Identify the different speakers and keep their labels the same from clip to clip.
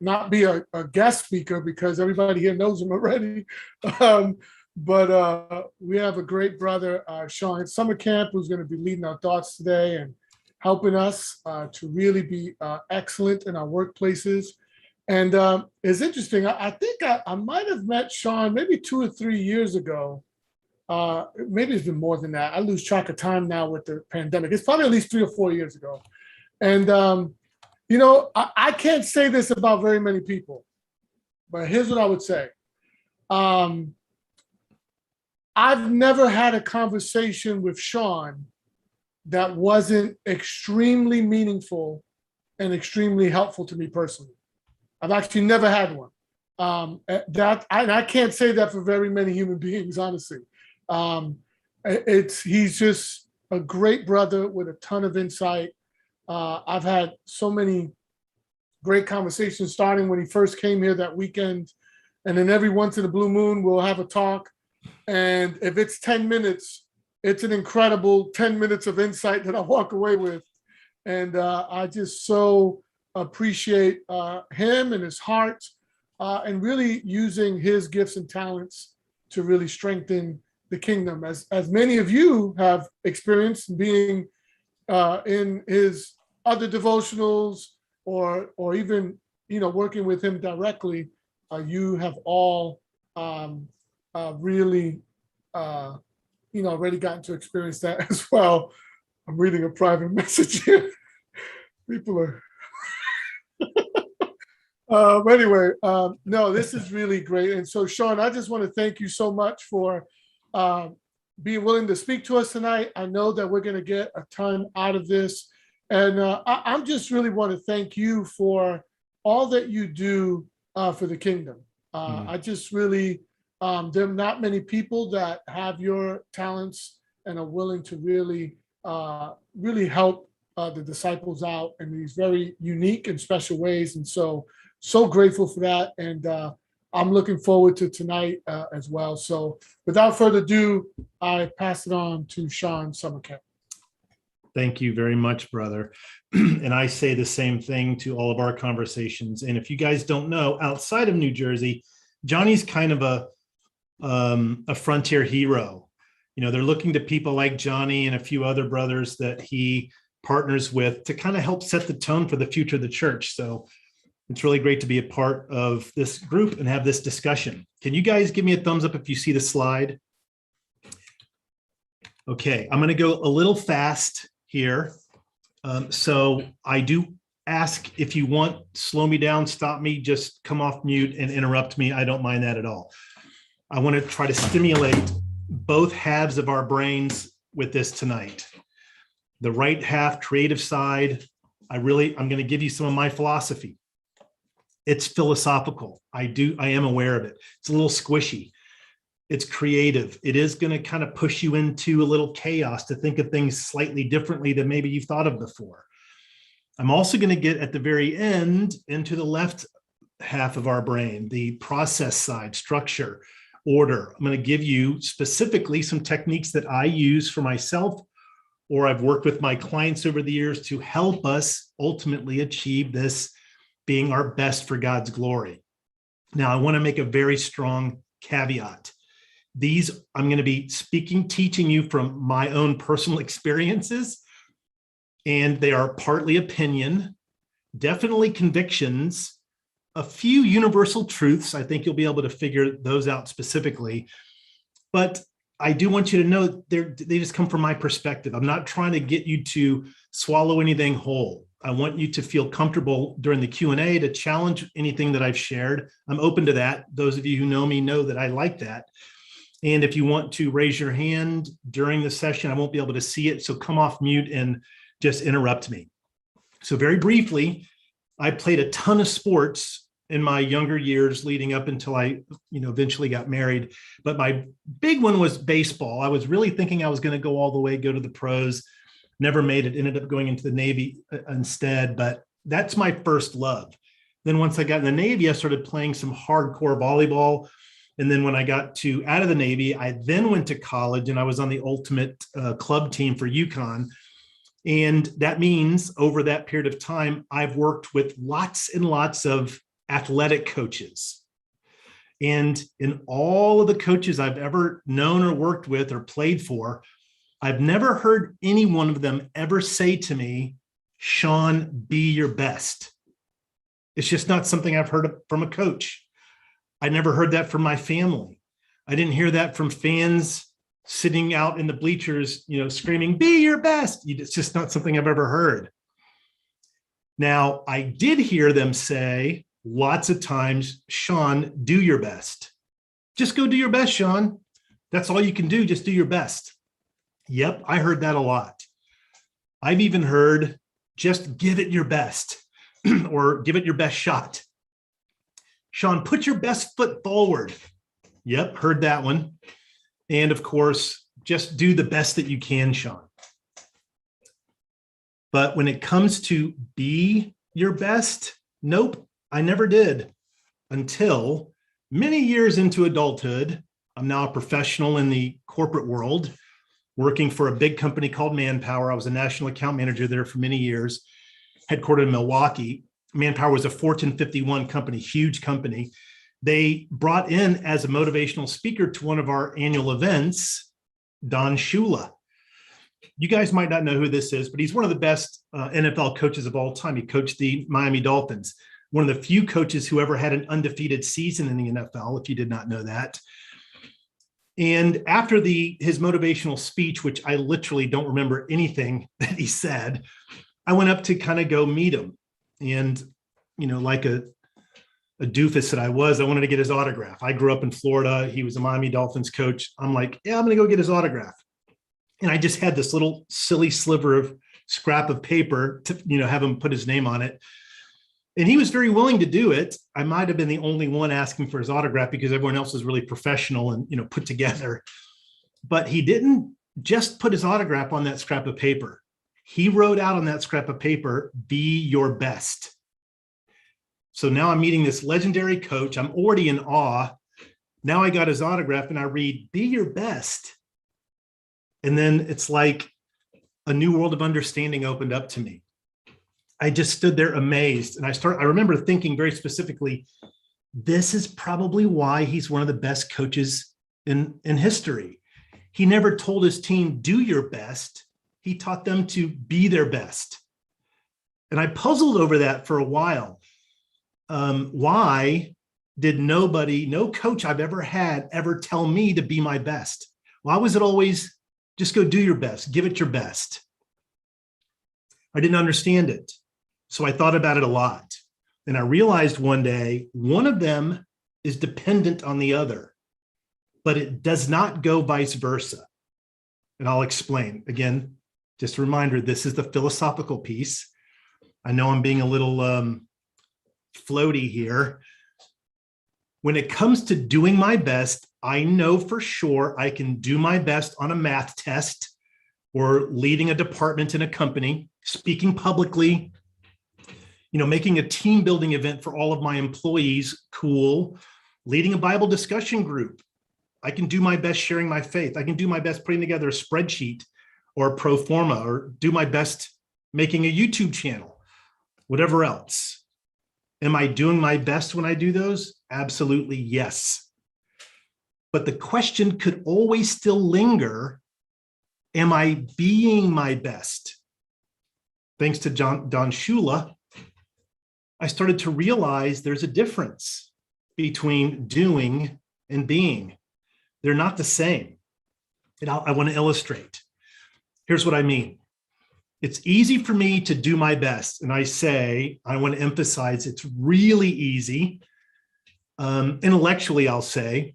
Speaker 1: not be a guest speaker because everybody here knows him already. Um, but we have a great brother, Sean Summercamp, who's going to be leading our thoughts today and helping us to really be excellent in our workplaces. And it's interesting. I think I might have met Sean maybe 2 or 3 years ago. Maybe it's been more than that. I lose track of time now with the pandemic. It's probably at least 3 or 4 years ago. And, I can't say this about very many people, but here's what I would say. I've never had a conversation with Sean that wasn't extremely meaningful and extremely helpful to me personally. I've actually never had one. I can't say that for very many human beings, honestly. He's just a great brother with a ton of insight. I've had so many great conversations starting when he first came here that weekend. And then every once in a blue moon, we'll have a talk. And if it's 10 minutes, it's an incredible 10 minutes of insight that I walk away with. And I just so appreciate him and his heart and really using his gifts and talents to really strengthen the kingdom. As many of you have experienced being in his other devotionals or even, working with him directly, you have all really, already gotten to experience that as well. I'm reading a private message here. People are. Anyway, no, this is really great. And so, Sean, I just want to thank you so much for being willing to speak to us tonight. I know that we're going to get a ton out of this. And I just really want to thank you for all that you do for the kingdom. I just really, there are not many people that have your talents and are willing to really, really help the disciples out in these very unique and special ways. And so grateful for that. And I'm looking forward to tonight as well. So without further ado, I pass it on to Sean Summercamp.
Speaker 2: Thank you very much, brother. And I say the same thing to all of our conversations. And if you guys don't know, outside of New Jersey, Johnny's kind of a frontier hero. They're looking to people like Johnny and a few other brothers that he partners with to kind of help set the tone for the future of the church. So it's really great to be a part of this group and have this discussion. Can you guys give me a thumbs up if you see the slide? Okay, I'm going to go a little fast here. So I do ask if you want, slow me down, stop me, just come off mute and interrupt me. I don't mind that at all. I want to try to stimulate both halves of our brains with this tonight. The right half, creative side, I'm going to give you some of my philosophy. It's philosophical. I am aware of it. It's a little squishy. It's creative. It is going to kind of push you into a little chaos to think of things slightly differently than maybe you've thought of before. I'm also going to get at the very end into the left half of our brain, the process side, structure, order. I'm going to give you specifically some techniques that I use for myself, or I've worked with my clients over the years to help us ultimately achieve this being our best for God's glory. Now, I want to make a very strong caveat. These, I'm going to be teaching you from my own personal experiences, and they are partly opinion, definitely convictions, a few universal truths. I think you'll be able to figure those out specifically. But I do want you to know they just come from my perspective. I'm not trying to get you to swallow anything whole. I want you to feel comfortable during the Q&A to challenge anything that I've shared. I'm open to that. Those of you who know me know that I like that. And if you want to raise your hand during the session, I won't be able to see it. So come off mute and just interrupt me. So very briefly, I played a ton of sports in my younger years leading up until I, eventually got married. But my big one was baseball. I was really thinking I was going to go all the way, go to the pros. Never made it, ended up going into the Navy instead, but that's my first love. Then once I got in the Navy, I started playing some hardcore volleyball. And then when I got out of the Navy, I then went to college and I was on the ultimate club team for UConn. And that means over that period of time, I've worked with lots and lots of athletic coaches. And in all of the coaches I've ever known or worked with or played for, I've never heard any one of them ever say to me, Sean, be your best. It's just not something I've heard from a coach. I never heard that from my family. I didn't hear that from fans sitting out in the bleachers, screaming, be your best. It's just not something I've ever heard. Now, I did hear them say lots of times, Sean, do your best. Just go do your best, Sean. That's all you can do. Just do your best. Yep, I heard that a lot. I've even heard, just give it your best or give it your best shot. Sean, put your best foot forward. Yep, heard that one. And of course, just do the best that you can, Sean. But when it comes to be your best, nope, I never did until many years into adulthood. I'm now a professional in the corporate world, working for a big company called Manpower. I was a national account manager there for many years, headquartered in Milwaukee. Manpower was a Fortune 51 company, huge company. They brought in as a motivational speaker to one of our annual events, Don Shula. You guys might not know who this is, but he's one of the best NFL coaches of all time. He coached the Miami Dolphins, one of the few coaches who ever had an undefeated season in the NFL, if you did not know that. And after his motivational speech, which I literally don't remember anything that he said, I went up to kind of go meet him. And, like a doofus that I wanted to get his autograph. I grew up in Florida. He was a Miami Dolphins coach. I'm like, yeah, I'm going to go get his autograph. And I just had this little silly sliver of scrap of paper to, have him put his name on it. And he was very willing to do it. I might have been the only one asking for his autograph because everyone else was really professional and, put together. But he didn't just put his autograph on that scrap of paper. He wrote out on that scrap of paper, be your best. So now I'm meeting this legendary coach. I'm already in awe. Now I got his autograph and I read, be your best. And then it's like a new world of understanding opened up to me. I just stood there amazed. And I remember thinking very specifically, this is probably why he's one of the best coaches in history. He never told his team, do your best. He taught them to be their best. And I puzzled over that for a while. Why did no coach I've ever had ever tell me to be my best? Why was it always just go do your best, give it your best? I didn't understand it. So I thought about it a lot. And I realized one day, one of them is dependent on the other, but it does not go vice versa. And I'll explain. Again, just a reminder, this is the philosophical piece. I know I'm being a little floaty here. When it comes to doing my best, I know for sure I can do my best on a math test or leading a department in a company, speaking publicly, making a team building event for all of my employees, cool. Leading a Bible discussion group. I can do my best sharing my faith. I can do my best putting together a spreadsheet or a pro forma, or do my best making a YouTube channel, whatever else. Am I doing my best when I do those? Absolutely, yes. But the question could always still linger, am I being my best? Thanks to Don Shula, I started to realize there's a difference between doing and being. They're not the same. And I want to illustrate. Here's what I mean. It's easy for me to do my best. And I want to emphasize it's really easy. Intellectually, I'll say,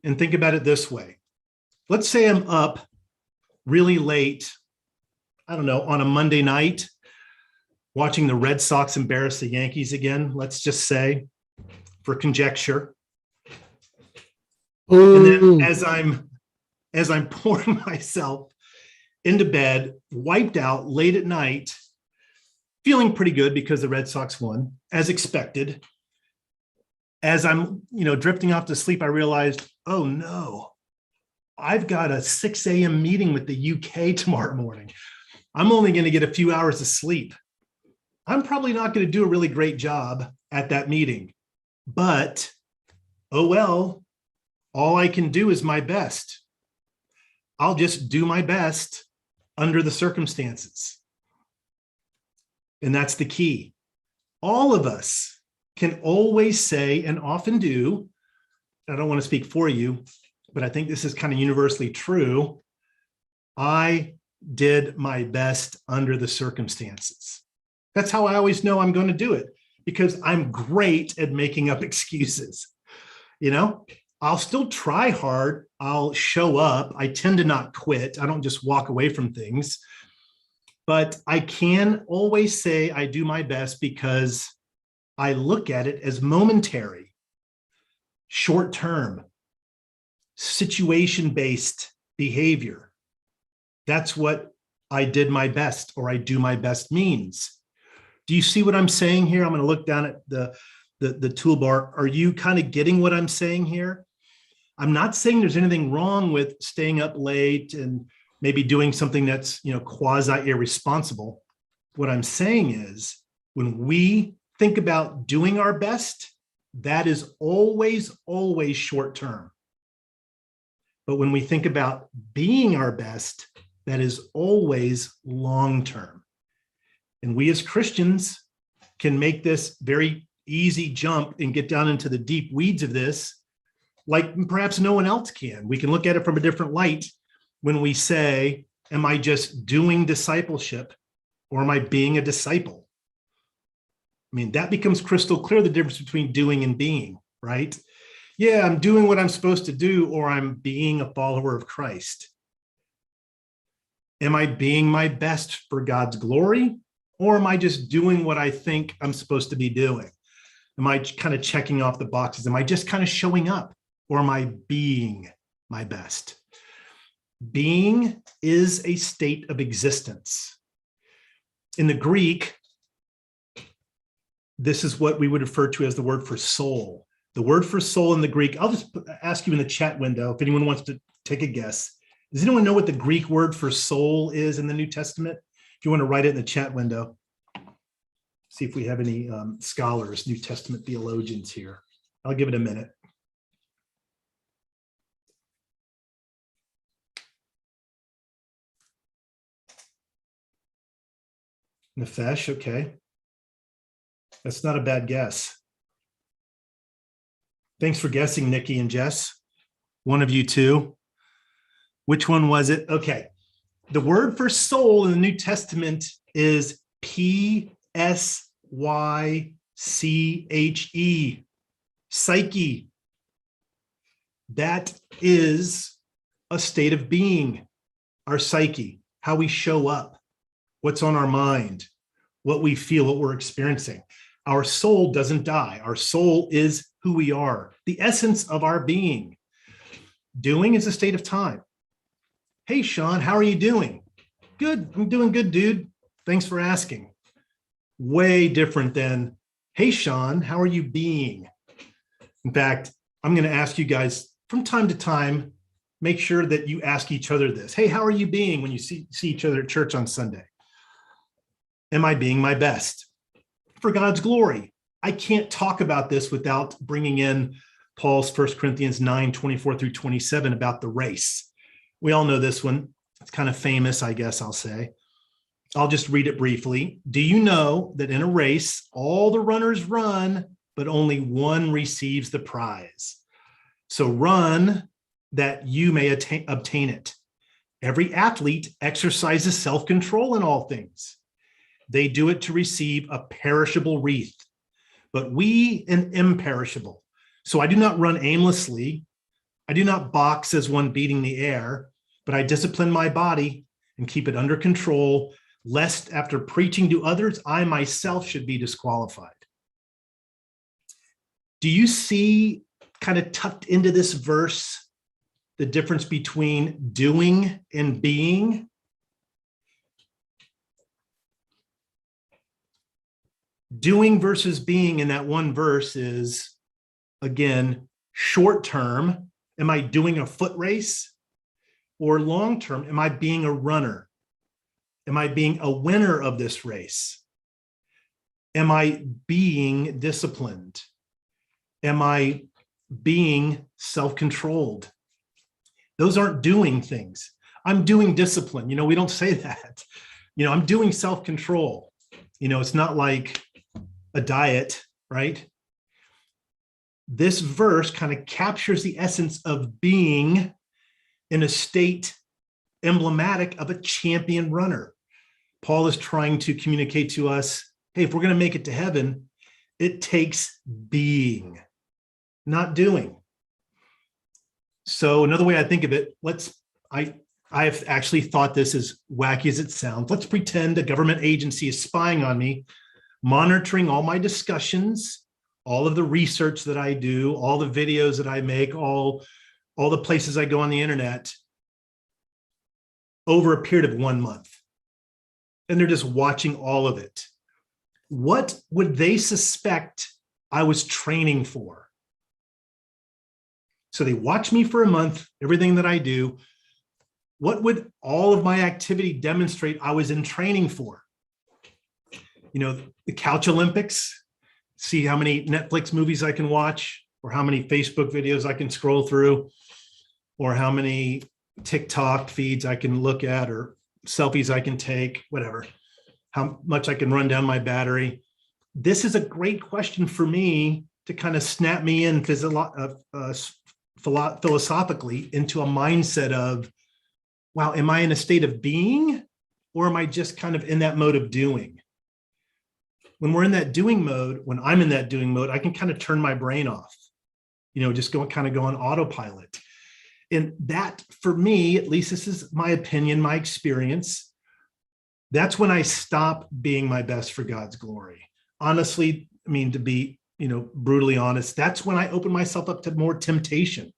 Speaker 2: and think about it this way. Let's say I'm up really late, on a Monday night, watching the Red Sox embarrass the Yankees again, let's just say, for conjecture. And then as I'm pouring myself into bed, wiped out late at night, feeling pretty good because the Red Sox won, as expected. As I'm, drifting off to sleep, I realized, oh no, I've got a 6 a.m. meeting with the UK tomorrow morning. I'm only going to get a few hours of sleep. I'm probably not going to do a really great job at that meeting. But, oh well, all I can do is my best. I'll just do my best under the circumstances. And that's the key. All of us can always say, and often do, I don't want to speak for you, but I think this is kind of universally true. I did my best under the circumstances. That's how I always know I'm going to do it, because I'm great at making up excuses. You know, I'll still try hard. I'll show up. I tend to not quit. I don't just walk away from things. But I can always say I do my best because I look at it as momentary, short-term, situation-based behavior. That's what I did my best, or I do my best means. Do you see what I'm saying here? I'm going to look down at the toolbar. Are you kind of getting what I'm saying here? I'm not saying there's anything wrong with staying up late and maybe doing something that's, quasi irresponsible. What I'm saying is, when we think about doing our best, that is always, always short term. But when we think about being our best, that is always long term. And we as Christians can make this very easy jump and get down into the deep weeds of this, like perhaps no one else can. We can look at it from a different light when we say, am I just doing discipleship, or am I being a disciple? I mean, that becomes crystal clear, the difference between doing and being, right? Yeah, I'm doing what I'm supposed to do, or I'm being a follower of Christ. Am I being my best for God's glory, or am I just doing what I think I'm supposed to be doing? Am I kind of checking off the boxes? Am I just kind of showing up, or am I being my best? Being is a state of existence. In the Greek, this is what we would refer to as the word for soul. The word for soul in the Greek, I'll just ask you in the chat window if anyone wants to take a guess. Does anyone know what the Greek word for soul is in the New Testament? If you want to write it in the chat window. See if we have any scholars, New Testament theologians here. I'll give it a minute. Nefesh, okay. That's not a bad guess. Thanks for guessing, Nikki and Jess. One of you two. Which one was it? Okay. The word for soul in the New Testament is P-S-Y-C-H-E, psyche. That is a state of being, our psyche, how we show up, what's on our mind, what we feel, what we're experiencing. Our soul doesn't die. Our soul is who we are, the essence of our being. Doing is a state of time. Hey, Sean, how are you doing? Good. I'm doing good, dude. Thanks for asking. Way different than, hey, Sean, how are you being? In fact, I'm going to ask you guys from time to time, make sure that you ask each other this. Hey, how are you being when you see each other at church on Sunday? Am I being my best for God's glory? I can't talk about this without bringing in Paul's 1 Corinthians 9:24-27 about the race. We all know this one. It's kind of famous, I guess I'll say. I'll just read it briefly. Do you know that in a race, all the runners run, but only one receives the prize? So run that you may obtain it. Every athlete exercises self-control in all things. They do it to receive a perishable wreath, but we an imperishable. So I do not run aimlessly. I do not box as one beating the air, but I discipline my body and keep it under control, lest after preaching to others, I myself should be disqualified. Do you see kind of tucked into this verse the difference between doing and being? Doing versus being in that one verse is, again, short term. Am I doing a foot race? Or long term, am I being a runner? Am I being a winner of this race? Am I being disciplined? Am I being self-controlled? Those aren't doing things. I'm doing discipline. We don't say that. I'm doing self-control. It's not like a diet, right? This verse kind of captures the essence of being in a state emblematic of a champion runner. Paul is trying to communicate to us, hey, if we're going to make it to heaven, it takes being, not doing. So another way I think of it, I've actually thought this as wacky as it sounds. Let's pretend a government agency is spying on me, monitoring all my discussions, all of the research that I do, all the videos that I make, all the places I go on the internet over a period of 1 month. And they're just watching all of it. What would they suspect I was training for? So they watch me for a month, everything that I do. What would all of my activity demonstrate I was in training for? The Couch Olympics, see how many Netflix movies I can watch, or how many Facebook videos I can scroll through, or how many TikTok feeds I can look at, or selfies I can take, whatever, how much I can run down my battery. This is a great question for me to kind of snap me in philosophically into a mindset of, wow, am I in a state of being, or am I just kind of in that mode of doing? When we're in that doing mode, when I'm in that doing mode, I can kind of turn my brain off, just go on autopilot. And that, for me, at least this is my opinion, my experience, that's when I stop being my best for God's glory. Honestly, to be, brutally honest, that's when I open myself up to more temptation,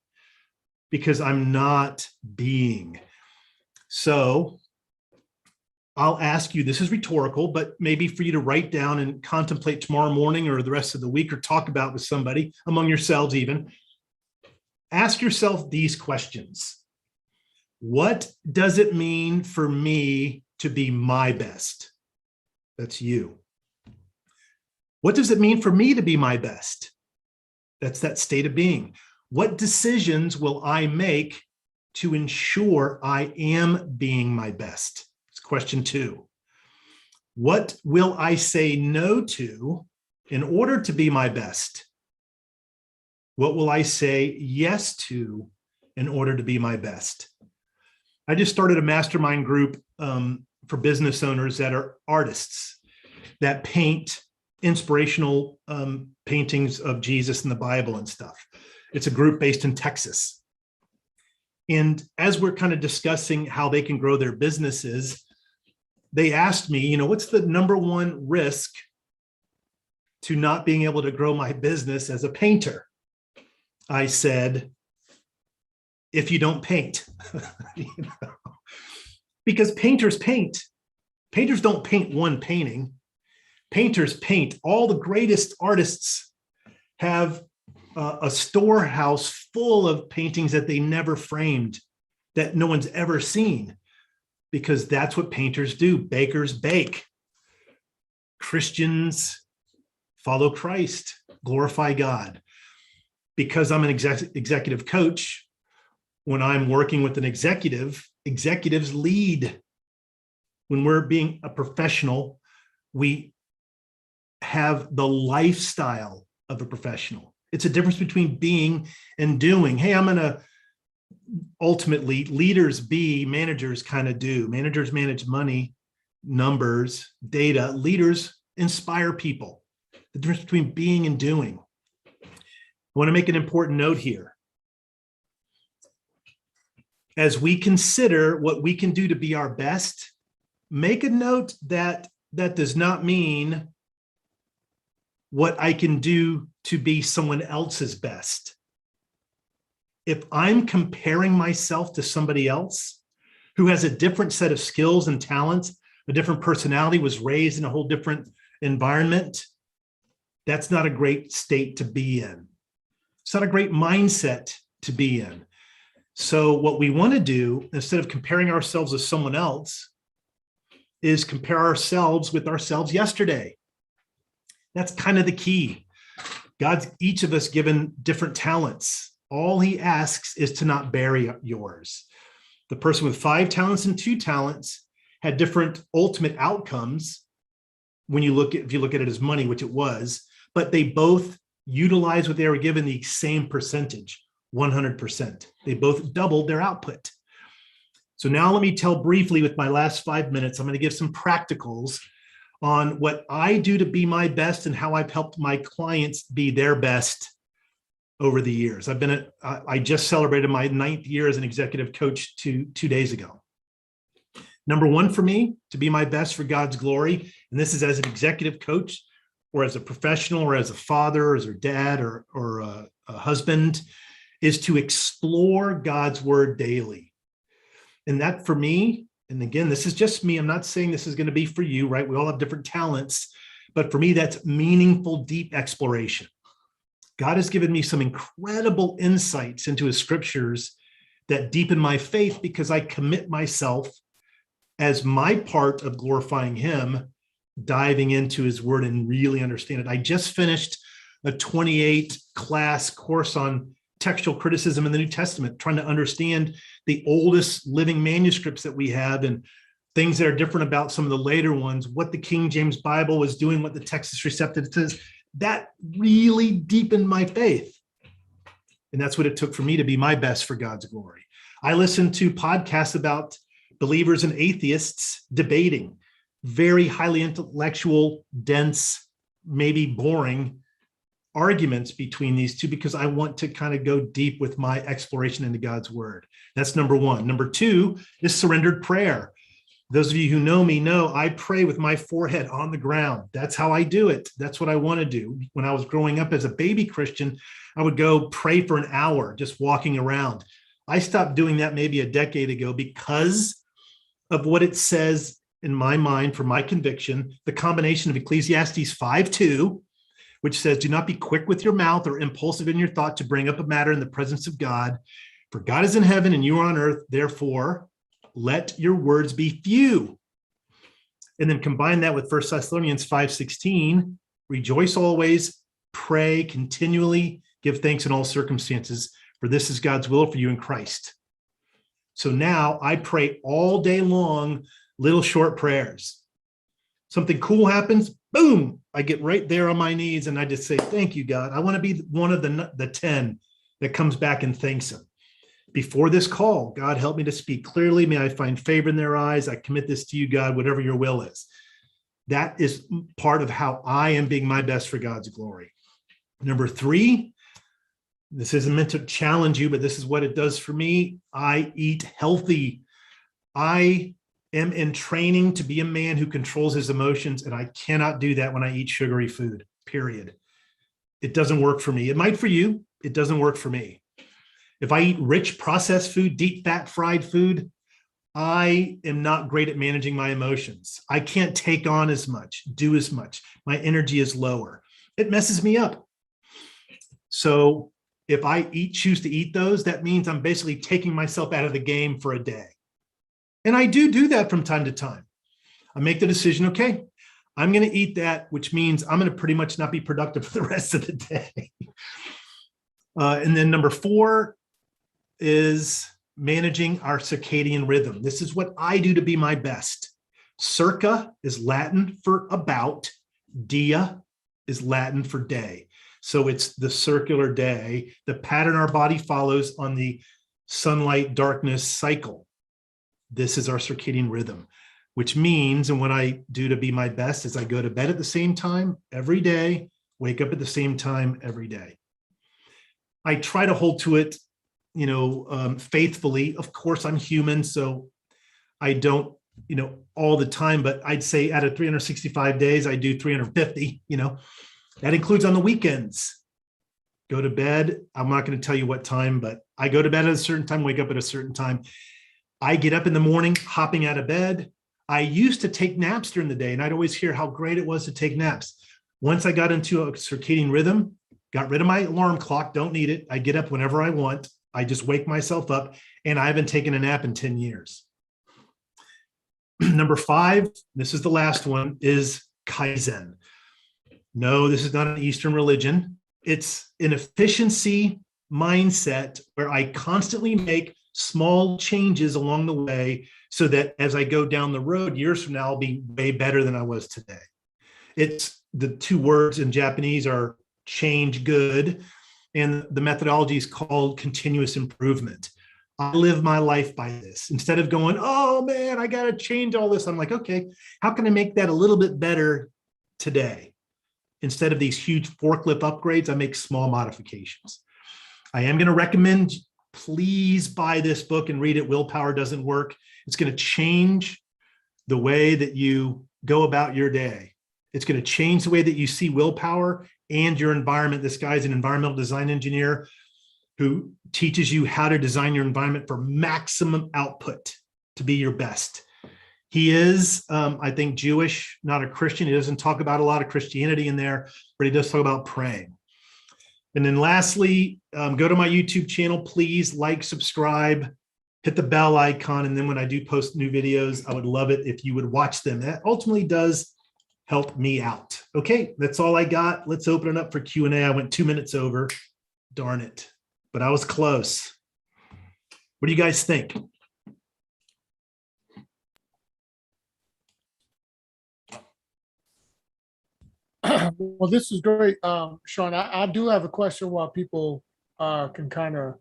Speaker 2: because I'm not being. So I'll ask you, this is rhetorical, but maybe for you to write down and contemplate tomorrow morning or the rest of the week, or talk about with somebody, among yourselves even. Ask yourself these questions. What does it mean for me to be my best? That's you. What does it mean for me to be my best? That's that state of being. What decisions will I make to ensure I am being my best? It's question 2. What will I say no to in order to be my best? What will I say yes to in order to be my best? I just started a mastermind group for business owners that are artists that paint inspirational paintings of Jesus and the Bible and stuff. It's a group based in Texas. And as we're kind of discussing how they can grow their businesses, they asked me, what's the number one risk to not being able to grow my business as a painter? I said, if you don't paint, because painters paint. Painters don't paint one painting. Painters paint. All the greatest artists have a storehouse full of paintings that they never framed, that no one's ever seen, because that's what painters do. Bakers bake. Christians follow Christ, glorify God. Because I'm an executive coach, when I'm working with an executive, executives lead. When we're being a professional, we have the lifestyle of a professional. It's a difference between being and doing. Hey, ultimately, leaders be, managers kind of do. Managers manage money, numbers, data. Leaders inspire people. The difference between being and doing. I want to make an important note here. As we consider what we can do to be our best, make a note that that does not mean what I can do to be someone else's best. If I'm comparing myself to somebody else who has a different set of skills and talents, a different personality, was raised in a whole different environment, that's not a great state to be in. It's not a great mindset to be in. So what we want to do, instead of comparing ourselves with someone else, is compare ourselves with ourselves yesterday. That's kind of the key. God's each of us given different talents. All he asks is to not bury yours. The person with 5 talents and 2 talents had different ultimate outcomes when you look at, if you look at it as money, which it was, but they both utilized what they were given the same percentage, 100%. They both doubled their output. So now let me tell briefly with my last 5 minutes, I'm going to give some practicals on what I do to be my best and how I've helped my clients be their best over the years. I just celebrated my 9th year as an executive coach two days ago. Number 1 for me, to be my best for God's glory, and this is as an executive coach or as a professional or as a father or as a dad or a husband, is to explore God's word daily. And that for me, and again, this is just me, I'm not saying this is going to be for you, right? We all have different talents, but for me, that's meaningful, deep exploration. God has given me some incredible insights into his scriptures that deepen my faith because I commit myself as my part of glorifying him, diving into his word and really understand it. I just finished a 28 class course on textual criticism in the New Testament, trying to understand the oldest living manuscripts that we have and things that are different about some of the later ones, what the King James Bible was doing, what the Texas Receptus says. That really deepened my faith. And that's what it took for me to be my best for God's glory. I listened to podcasts about believers and atheists debating, very highly intellectual, dense, maybe boring arguments between these two because I want to kind of go deep with my exploration into God's word. That's number 1. Number 2 is surrendered prayer. Those of you who know me know I pray with my forehead on the ground. That's how I do it. That's what I want to do. When I was growing up as a baby Christian, I would go pray for an hour just walking around. I stopped doing that maybe a decade ago because of what it says in my mind, for my conviction, the combination of Ecclesiastes 5:2, which says, do not be quick with your mouth or impulsive in your thought to bring up a matter in the presence of God. For God is in heaven and you are on earth. Therefore, let your words be few. And then combine that with 1 Thessalonians 5:16, rejoice always, pray continually, give thanks in all circumstances, for this is God's will for you in Christ. So now I pray all day long, little short prayers. Something cool happens, boom, I get right there on my knees and I just say, thank you, God. I want to be one of the 10 that comes back and thanks him. Before this call, God, help me to speak clearly. May I find favor in their eyes. I commit this to you, God, whatever your will is. That is part of how I am being my best for God's glory. Number 3, this isn't meant to challenge you, but this is what it does for me. I eat healthy. I am in training to be a man who controls his emotions, and I cannot do that when I eat sugary food, period. It doesn't work for me. It might for you. It doesn't work for me. If I eat rich processed food, deep fat fried food, I am not great at managing my emotions. I can't take on as much, do as much. My energy is lower. It messes me up. So if I choose to eat those, that means I'm basically taking myself out of the game for a day. And I do that from time to time. I make the decision, okay, I'm going to eat that, which means I'm going to pretty much not be productive for the rest of the day. And then number 4 is managing our circadian rhythm. This is what I do to be my best. Circa is Latin for about, dia is Latin for day. So it's the circular day, the pattern our body follows on the sunlight darkness cycle. This is our circadian rhythm, which means, and what I do to be my best is I go to bed at the same time every day, wake up at the same time every day. I try to hold to it, faithfully. Of course, I'm human, so I don't, all the time, but I'd say out of 365 days, I do 350, that includes on the weekends. Go to bed. I'm not going to tell you what time, but I go to bed at a certain time, wake up at a certain time. I get up in the morning, hopping out of bed. I used to take naps during the day, and I'd always hear how great it was to take naps. Once I got into a circadian rhythm, got rid of my alarm clock, don't need it. I get up whenever I want. I just wake myself up, and I haven't taken a nap in 10 years. Number 5, this is the last one, is Kaizen. No, this is not an Eastern religion. It's an efficiency mindset where I constantly make small changes along the way so that as I go down the road years from now, I'll be way better than I was today. It's the two words in Japanese are change good, and the methodology is called continuous improvement. I live my life by this. Instead of going, oh man, I got to change all this, I'm like, okay, how can I make that a little bit better today? Instead of these huge forklift upgrades, I make small modifications. I am going to recommend, please buy this book and read it. Willpower Doesn't Work. It's going to change the way that you go about your day. It's going to change the way that you see willpower and your environment. This guy's an environmental design engineer who teaches you how to design your environment for maximum output to be your best. He is, I think, Jewish, not a Christian. He doesn't talk about a lot of Christianity in there, but he does talk about praying. And then lastly, go to my YouTube channel, please like, subscribe, hit the bell icon. And then when I do post new videos, I would love it if you would watch them. That ultimately does help me out. Okay, that's all I got. Let's open it up for Q&A. I went 2 minutes over. Darn it. But I was close. What do you guys think?
Speaker 1: Well, this is great, Sean. I do have a question while people can kind of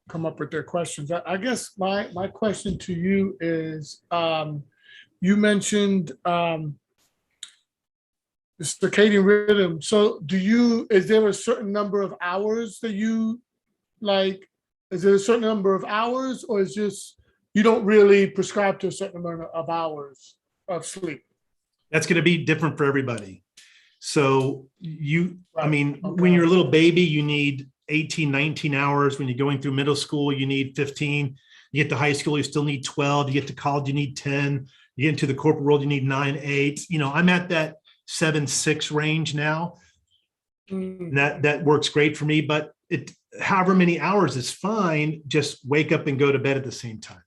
Speaker 1: come up with their questions. I guess my question to you is, you mentioned the circadian rhythm. So is there a certain number of hours that you like? Is there a certain number of hours, or is just you don't really prescribe to a certain amount of hours of sleep?
Speaker 2: That's going to be different for everybody. So
Speaker 1: Right.
Speaker 2: I mean,
Speaker 1: Okay.
Speaker 2: when you're a little baby, you need 18, 19 hours. When you're going through middle school, you need 15. You get to high school, you still need 12. You get to college, you need 10. You get into the corporate world, you need 9, 8. You know, I'm at that 7, 6 range now. And that works great for me, but however many hours is fine. Just wake up and go to bed at the same time.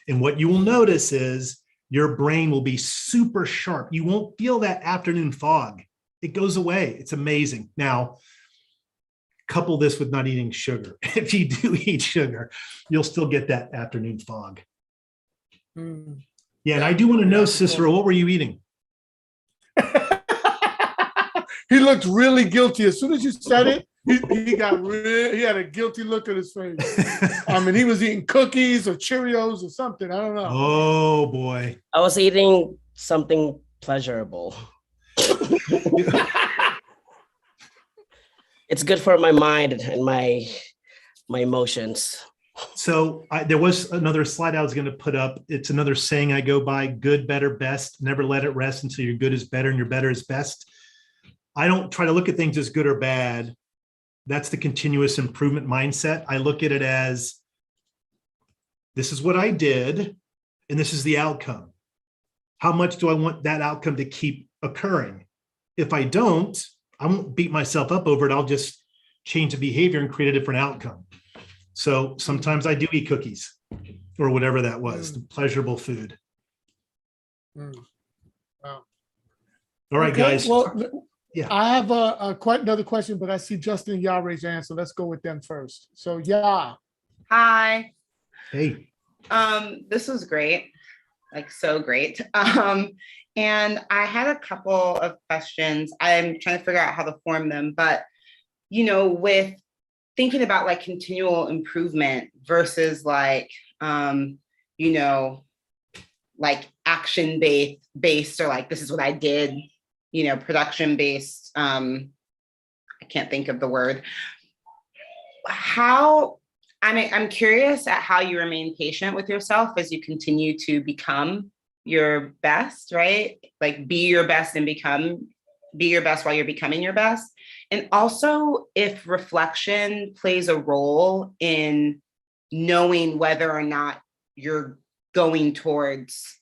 Speaker 2: And what you will notice is your brain will be super sharp. You won't feel that afternoon fog. It goes away. It's amazing. Now, couple this with not eating sugar. If you do eat sugar, you'll still get that afternoon fog. Yeah, and I do want to know, Cicero, what were you eating?
Speaker 1: He looked really guilty. As soon as you said it, he had a guilty look on his face. I mean, he was eating cookies or Cheerios or something. I don't know.
Speaker 2: Oh boy.
Speaker 3: I was eating something pleasurable. It's good for my mind and my emotions.
Speaker 2: So there was another slide I was going to put up. It's another saying I go by: good, better, best. Never let it rest until your good is better and your better is best. I don't try to look at things as good or bad. That's the continuous improvement mindset. I look at it as, this is what I did, and this is the outcome. How much do I want that outcome to keep occurring? If I don't, I won't beat myself up over it. I'll just change the behavior and create a different outcome. So sometimes I do eat cookies or whatever that was, the pleasurable food.
Speaker 1: Wow.
Speaker 2: All right,
Speaker 1: Okay,
Speaker 2: guys.
Speaker 1: Well,
Speaker 2: Yeah.
Speaker 1: I have quite another question, but I see Justin and Yah raise their hand, so let's go with them first. So Yah.
Speaker 4: Hi.
Speaker 2: Hey.
Speaker 4: This was great, like so great. And I had a couple of questions. I'm trying to figure out how to form them, but with thinking about like continual improvement versus like like action based or like this is what I did, production based. I can't think of the word. I'm curious at how you remain patient with yourself as you continue to become your best, right? Like be your best and be your best while you're becoming your best. And also if reflection plays a role in knowing whether or not you're going towards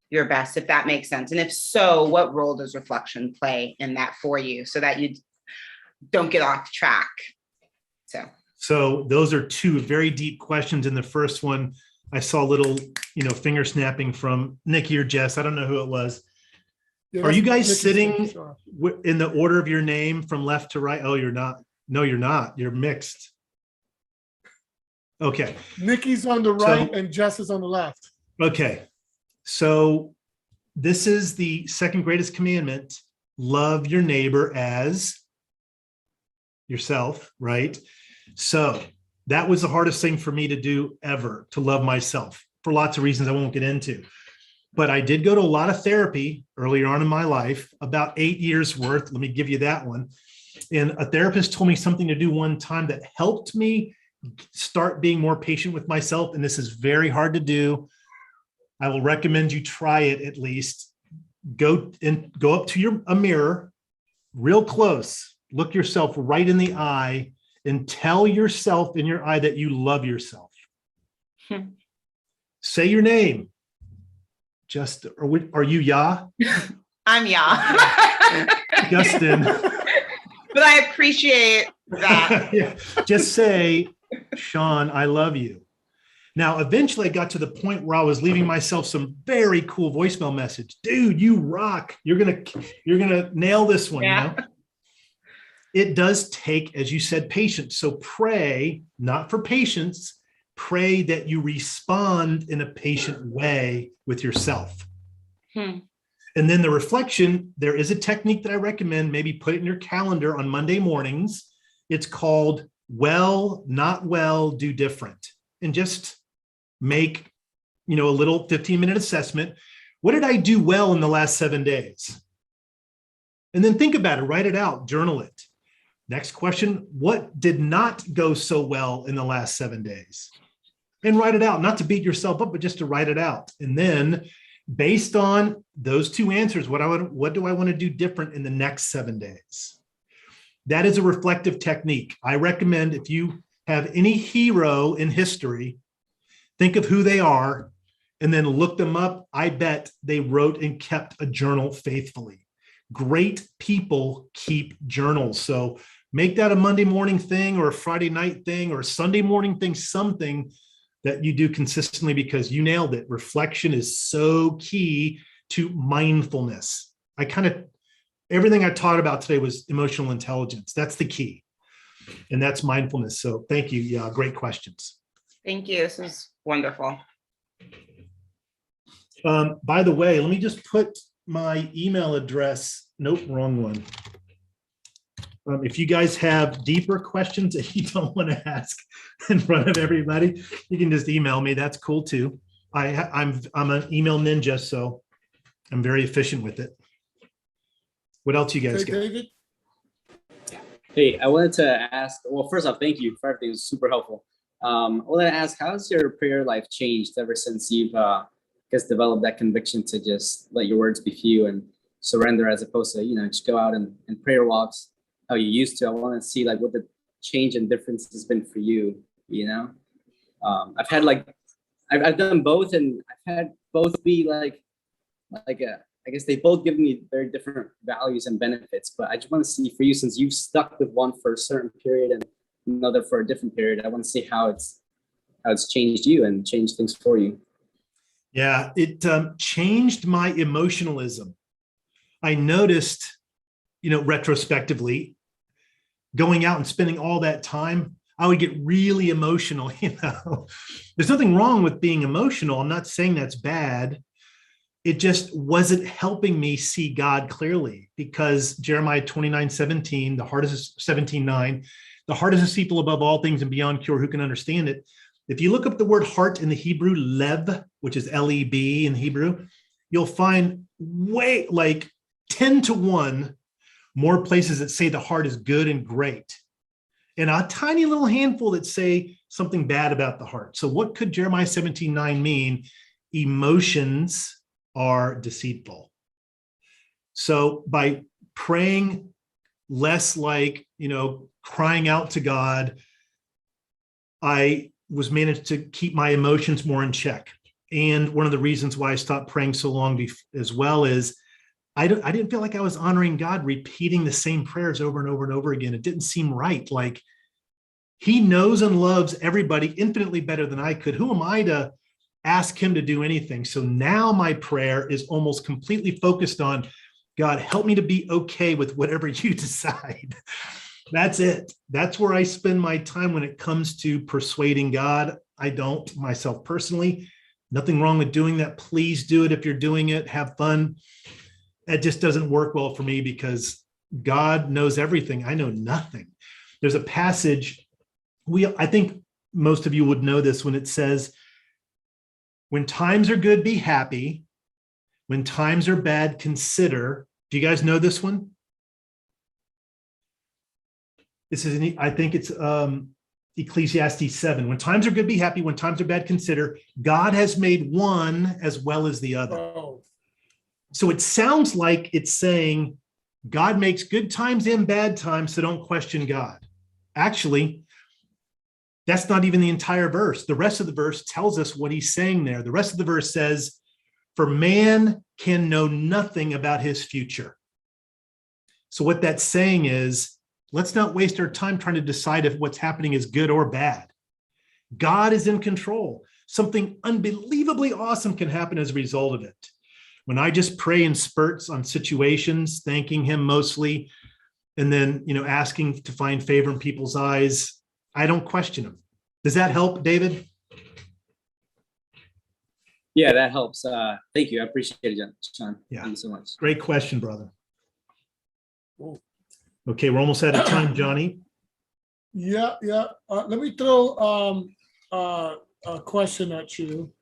Speaker 4: your best, if that makes sense. And if so, what role does reflection play in that for you so that you don't get off track?
Speaker 2: So those are two very deep questions. In the first one, I saw a little, finger snapping from Nikki or Jess. I don't know who it was.
Speaker 1: Yeah,
Speaker 2: Are you guys
Speaker 1: Nikki's
Speaker 2: sitting
Speaker 1: sure.
Speaker 2: in the order of your name from left to right? Oh, you're not. No, you're not. You're mixed. Okay.
Speaker 1: Nikki's on the right
Speaker 2: So-
Speaker 1: and Jess is on the left.
Speaker 2: Okay. So this is the second greatest commandment. Love your neighbor as yourself, right? So that was the hardest thing for me to do ever, to love myself, for lots of reasons I won't get into. But I did go to a lot of therapy earlier on in my life, about 8 years worth. Let me give you that one. And a therapist told me something to do one time that helped me start being more patient with myself. And this is very hard to do. I will recommend you try it at least. Go up to a mirror real close. Look yourself right in the eye and tell yourself in your eye that you love yourself. Say your name. Are you Ya?
Speaker 4: I'm yeah.
Speaker 2: Justin.
Speaker 4: But I appreciate that.
Speaker 2: Yeah. Just say, Sean, I love you. Now, eventually I got to the point where I was leaving myself some very cool voicemail message. Dude, you rock. You're gonna nail this one.
Speaker 4: Yeah.
Speaker 2: You know? It does take, as you said, patience. So pray, not for patience, pray that you respond in a patient way with yourself. And then the reflection, there is a technique that I recommend, maybe put it in your calendar on Monday mornings. It's called well, not well, do different. And just make, a little 15-minute assessment. What did I do well in the last 7 days? And then think about it, write it out, journal it. Next question, what did not go so well in the last 7 days? And write it out, not to beat yourself up, but just to write it out. And then based on those two answers, what do I want to do different in the next 7 days? That is a reflective technique. I recommend if you have any hero in history, think of who they are and then look them up. I bet they wrote and kept a journal faithfully. Great people keep journals. So make that a Monday morning thing or a Friday night thing or a Sunday morning thing, something that you do consistently, because you nailed it. Reflection is so key to mindfulness. Everything I taught about today was emotional intelligence. That's the key. And that's mindfulness. So thank you. Yeah, great questions.
Speaker 4: Thank you. This is wonderful.
Speaker 2: By the way, let me just put my email address. Nope, wrong one. If you guys have deeper questions that you don't want to ask in front of everybody, you can just email me. That's cool too. I'm an email ninja, so I'm very efficient with it. What else you guys
Speaker 1: Okay,
Speaker 2: got?
Speaker 1: David?
Speaker 5: Hey, I wanted to ask, well, first off, thank you for everything. It was super helpful. I wanted to ask, how's your prayer life changed ever since you've developed that conviction to just let your words be few and surrender, as opposed to, just go out and prayer walks how you used to? I want to see what the change and difference has been for you, I've had I've done both, and I've had both be I guess they both give me very different values and benefits, but I just want to see for you, since you've stuck with one for a certain period and another for a different period, I want to see how it's changed you and changed things for you.
Speaker 2: Yeah, it changed my emotionalism. I noticed, retrospectively, going out and spending all that time, I would get really emotional. There's nothing wrong with being emotional. I'm not saying that's bad. It just wasn't helping me see God clearly, because Jeremiah 29:17, the heart is 17:9, the heart is deceitful above all things and beyond cure. Who can understand it? If you look up the word heart in the Hebrew, lev, which is L-E-B in Hebrew, you'll find 10 to 1 more places that say the heart is good and great, and a tiny little handful that say something bad about the heart. So what could Jeremiah 17:9 mean? Emotions are deceitful. So by praying less crying out to God, I was managed to keep my emotions more in check. And one of the reasons why I stopped praying so long as well is I didn't feel like I was honoring God, repeating the same prayers over and over and over again. It didn't seem right. He knows and loves everybody infinitely better than I could. Who am I to ask him to do anything? So now my prayer is almost completely focused on, God, help me to be okay with whatever you decide. That's it. That's where I spend my time when it comes to persuading God. I don't myself personally. Nothing wrong with doing that. Please do it if you're doing it. Have fun. It just doesn't work well for me because God knows everything. I know nothing. There's a passage, I think most of you would know this, when it says, when times are good, be happy. When times are bad, consider. Do you guys know this one? This is, I think it's Ecclesiastes 7. When times are good, be happy. When times are bad, consider. God has made one as well as the other.
Speaker 1: Oh,
Speaker 2: So it sounds like it's saying God makes good times and bad times, so don't question God. Actually, that's not even the entire verse. The rest of the verse tells us what he's saying there. The rest of the verse says, for man can know nothing about his future. So what that's saying is, let's not waste our time trying to decide if what's happening is good or bad. God is in control. Something unbelievably awesome can happen as a result of it. When I just pray in spurts on situations, thanking him mostly, and then, asking to find favor in people's eyes, I don't question him. Does that help, David?
Speaker 5: Yeah, that helps. Thank you. I appreciate it, John.
Speaker 2: Yeah.
Speaker 5: Thank you so much.
Speaker 2: Great question, brother. Okay, we're almost out of time, Johnny.
Speaker 1: yeah. Let me throw a question at you.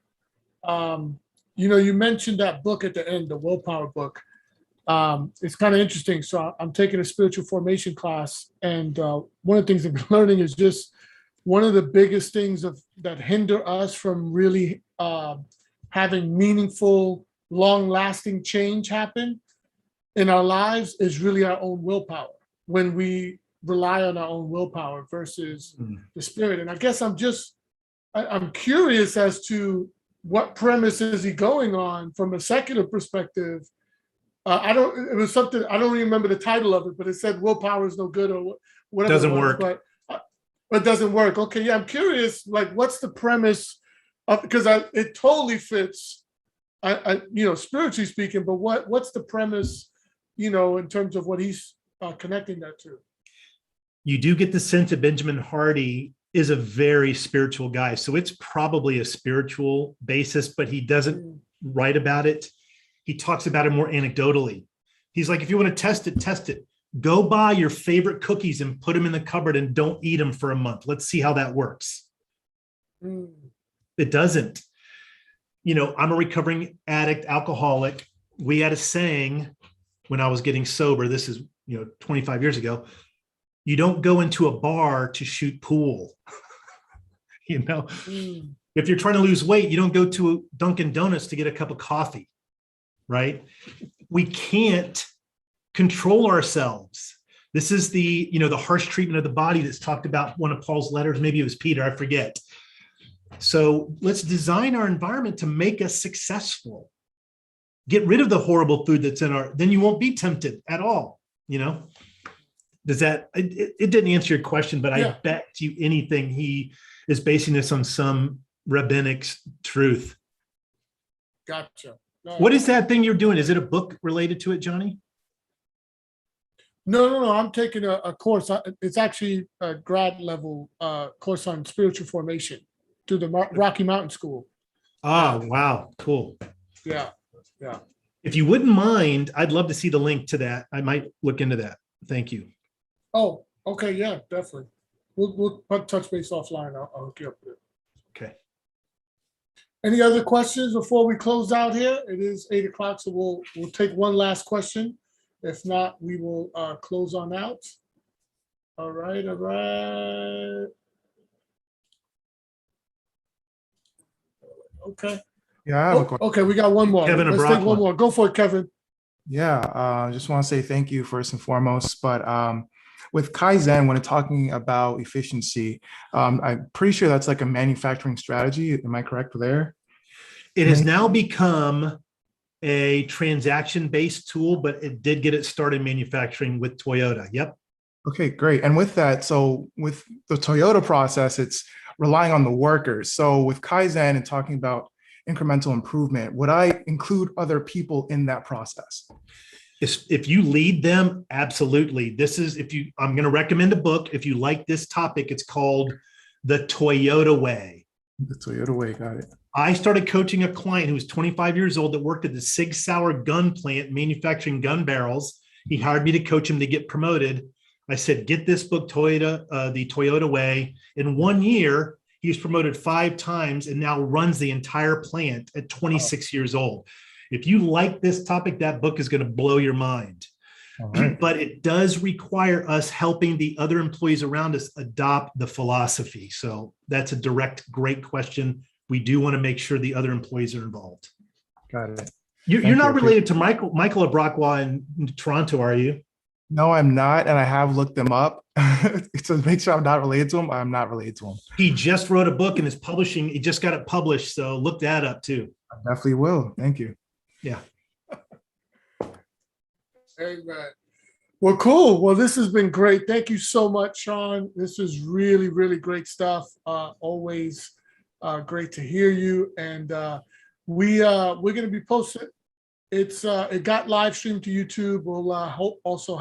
Speaker 1: You mentioned that book at the end, the willpower book. It's kind of interesting. So I'm taking a spiritual formation class, and one of the things I'm learning is just one of the biggest things that hinder us from really having meaningful, long-lasting change happen in our lives is really our own willpower. When we rely on our own willpower versus the spirit. And I guess I'm curious as to what premise is he going on from a secular perspective. It was something, I don't remember the title of it, but it said willpower is no good or whatever.
Speaker 2: Doesn't work.
Speaker 1: But it doesn't work. Okay, yeah, I'm curious, like, what's the premise of, because it totally fits, spiritually speaking, but what's the premise, in terms of what he's connecting that to?
Speaker 2: You do get the sense that Benjamin Hardy is a very spiritual guy. So it's probably a spiritual basis, but he doesn't write about it. He talks about it more anecdotally. He's like, if you want to test it, test it. Go buy your favorite cookies and put them in the cupboard and don't eat them for a month. Let's see how that works. It doesn't. I'm a recovering addict, alcoholic. We had a saying when I was getting sober, this is 25 years ago, you don't go into a bar to shoot pool. If you're trying to lose weight, you don't go to Dunkin' Donuts to get a cup of coffee, right? We can't control ourselves. This is the harsh treatment of the body that's talked about one of Paul's letters. Maybe it was Peter, I forget. So let's design our environment to make us successful. Get rid of the horrible food that's then you won't be tempted at all. Does that, it didn't answer your question, but yeah. I bet you anything he is basing this on some rabbinic truth.
Speaker 1: Gotcha. No,
Speaker 2: what is that thing you're doing? Is it a book related to it, Johnny?
Speaker 1: No. I'm taking a course. It's actually a grad level course on spiritual formation through the Rocky Mountain School.
Speaker 2: Wow. Cool.
Speaker 1: Yeah.
Speaker 2: If you wouldn't mind, I'd love to see the link to that. I might look into that. Thank you.
Speaker 1: Oh, okay. Yeah, definitely. We'll touch base offline. I'll hook you up with it.
Speaker 2: Okay.
Speaker 1: Any other questions before we close out here? It is 8:00, so we'll take one last question. If not, we will close on out. All right. Okay.
Speaker 6: Yeah, I have a question.
Speaker 1: Okay, we got one more.
Speaker 2: Kevin,
Speaker 1: Let's take one more. Go for it, Kevin.
Speaker 6: Yeah, I just want to say thank you first and foremost. But with Kaizen, when talking about efficiency, I'm pretty sure that's like a manufacturing strategy. Am I correct there?
Speaker 2: It has now become a transaction-based tool, but it did get it started manufacturing with Toyota. Yep.
Speaker 6: Okay, great. And with that, so with the Toyota process, it's relying on the workers. So with Kaizen and talking about incremental improvement, would I include other people in that process?
Speaker 2: If you lead them, absolutely. I'm going to recommend a book. If you like this topic, it's called The Toyota Way.
Speaker 6: The Toyota Way, got it.
Speaker 2: I started coaching a client who was 25 years old that worked at the Sig Sauer gun plant manufacturing gun barrels. He hired me to coach him to get promoted. I said, get this book, The Toyota Way. In 1 year, he was promoted 5 times and now runs the entire plant at 26 years old. If you like this topic, that book is going to blow your mind.
Speaker 6: All right.
Speaker 2: But it does require us helping the other employees around us adopt the philosophy. So that's a direct, great question. We do want to make sure the other employees are involved.
Speaker 6: Got it.
Speaker 2: You're not related to Michael Abraqua in Toronto, are you?
Speaker 6: No, I'm not. And I have looked them up. So to make sure I'm not related to him, I'm not related to him.
Speaker 2: He just wrote a book and is publishing. He just got it published. So look that up too.
Speaker 6: I definitely will. Thank you.
Speaker 2: Yeah.
Speaker 1: Amen. Well, cool. Well, this has been great. Thank you so much, Sean. This is really, really great stuff. Always great to hear you. And we're going to be posted. It got live streamed to YouTube. We'll also